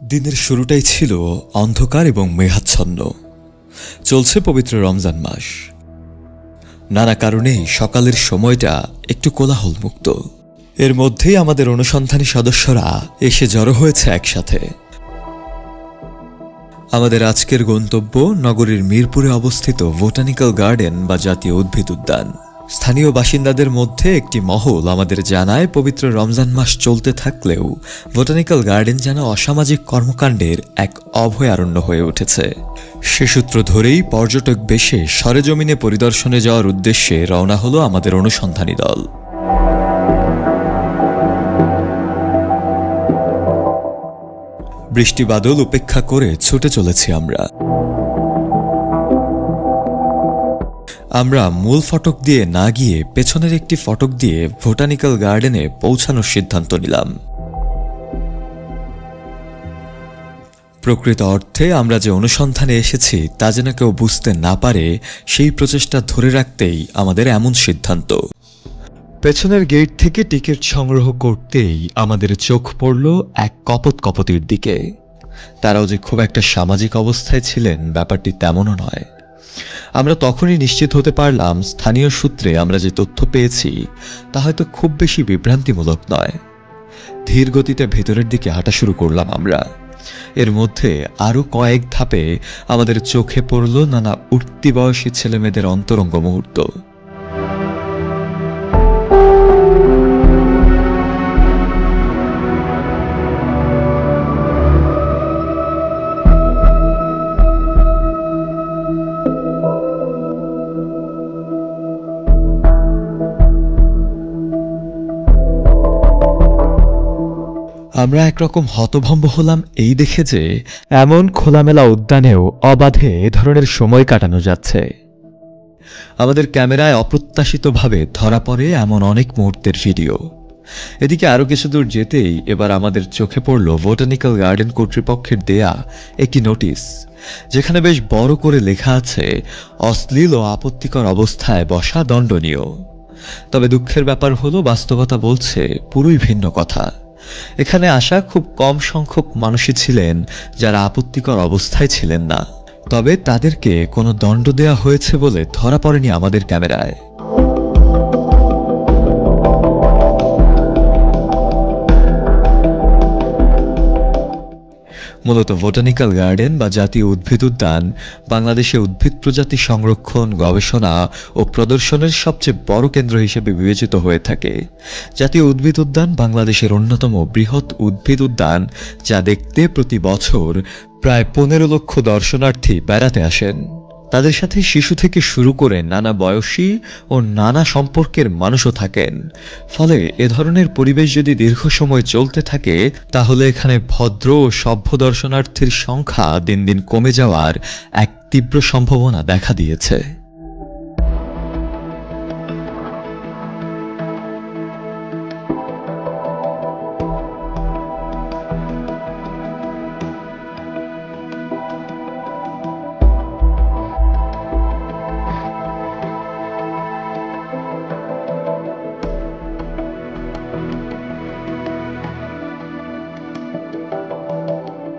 দিনের শুরুটাই ছিল অন্ধকার এবং মেঘাচ্ছন্ন। চলছে পবিত্র রমজান মাস। নানা কারণেই সকালের সময়টা একটু কোলাহলমুক্ত। এর মধ্যেই আমাদের অনুসন্ধানী সদস্যরা এসে জড়ো হয়েছে একসাথে। আমাদের আজকের গন্তব্য নগরীর মিরপুরে অবস্থিত বোটানিক্যাল গার্ডেন বা জাতীয় উদ্ভিদ উদ্যান। স্থানীয় বাসিন্দাদের মধ্যে একটি মহল আমাদের জানায়, পবিত্র রমজান মাস চলতে থাকলেও বোটানিক্যাল গার্ডেন যেন অসামাজিক কর্মকাণ্ডের এক অভয়ারণ্য হয়ে উঠেছে। সে সূত্র ধরেই পর্যটক বেশে সরেজমিনে পরিদর্শনে যাওয়ার উদ্দেশ্যে রওনা হলো আমাদের অনুসন্ধানী দল। বৃষ্টি বাদল উপেক্ষা করে ছুটে চলেছি আমরা মূল ফটক দিয়ে না গিয়ে পেছনের একটি ফটক দিয়ে বোটানিক্যাল গার্ডেনে পৌঁছানোর সিদ্ধান্ত নিলাম। প্রকৃত অর্থে আমরা যে অনুসন্ধানে এসেছি তা যেন কেউ বুঝতে না পারে, সেই প্রচেষ্টা ধরে রাখতেই আমাদের এমন সিদ্ধান্ত। পেছনের গেট থেকে টিকিট সংগ্রহ করতেই আমাদের চোখ পড়ল এক কপোতির দিকে। তারাও যে খুব একটা সামাজিক অবস্থায় ছিলেন ব্যাপারটি তেমনও নয়। আমরা তখনই নিশ্চিত হতে পারলাম, স্থানীয় সূত্রে আমরা যে তথ্য পেয়েছি তা হয়তো খুব বেশি বিভ্রান্তিমূলক নয়। ধীর গতিতে ভেতরের দিকে হাঁটা শুরু করলাম আমরা। এর মধ্যে আরো কয়েক ধাপে আমাদের চোখে পড়ল নানা উঠতি বয়সী ছেলেমেয়েদের অন্তরঙ্গ মুহূর্ত। আমরা একরকম হতভম্ব হলাম এই দেখে যে এমন খোলামেলা উদ্যানেও অবাধে এ ধরনের সময় কাটানো যাচ্ছে। আমাদের ক্যামেরায় অপ্রত্যাশিতভাবে ধরা পড়ে এমন অনেক মুহূর্তের ভিডিও। এদিকে আরো কিছু দূর যেতেই এবার আমাদের চোখে পড়ল বোটানিক্যাল গার্ডেন কর্তৃপক্ষের দেয়া একটি নোটিশ, যেখানে বেশ বড় করে লেখা আছে, অশ্লীল ও আপত্তিকর অবস্থায় বসা দণ্ডনীয়। তবে দুঃখের ব্যাপার হলো, বাস্তবতা বলছে পুরোই ভিন্ন কথা। এখানে আসা খুব কম সংখ্যক মানুষই ছিলেন যারা আপত্তিকর অবস্থায় ছিলেন না। তবে তাদেরকে কোনো দণ্ড দেওয়া হয়েছে বলে ধরা পড়েনি আমাদের ক্যামেরায়। মূলত বোটানিক্যাল গার্ডেন বা জাতীয় উদ্ভিদ উদ্যান বাংলাদেশে উদ্ভিদ প্রজাতি সংরক্ষণ, গবেষণা ও প্রদর্শনের সবচেয়ে বড় কেন্দ্র হিসেবে বিবেচিত হয়ে থাকে। জাতীয় উদ্ভিদ উদ্যান বাংলাদেশের অন্যতম বৃহৎ উদ্ভিদ উদ্যান, যা দেখতে প্রতি বছর প্রায় 15 লক্ষ দর্শনার্থী বেড়াতে আসেন। তাদের সাথে শিশু থেকে শুরু করে নানা বয়সী ও নানা সম্পর্কের মানুষও থাকেন। ফলে এ ধরনের পরিবেশ যদি দীর্ঘ সময় চলতে থাকে, তাহলে এখানে ভদ্র ও সভ্য দর্শনার্থীর সংখ্যা দিন দিন কমে যাওয়ার এক তীব্র সম্ভাবনা দেখা দিয়েছে।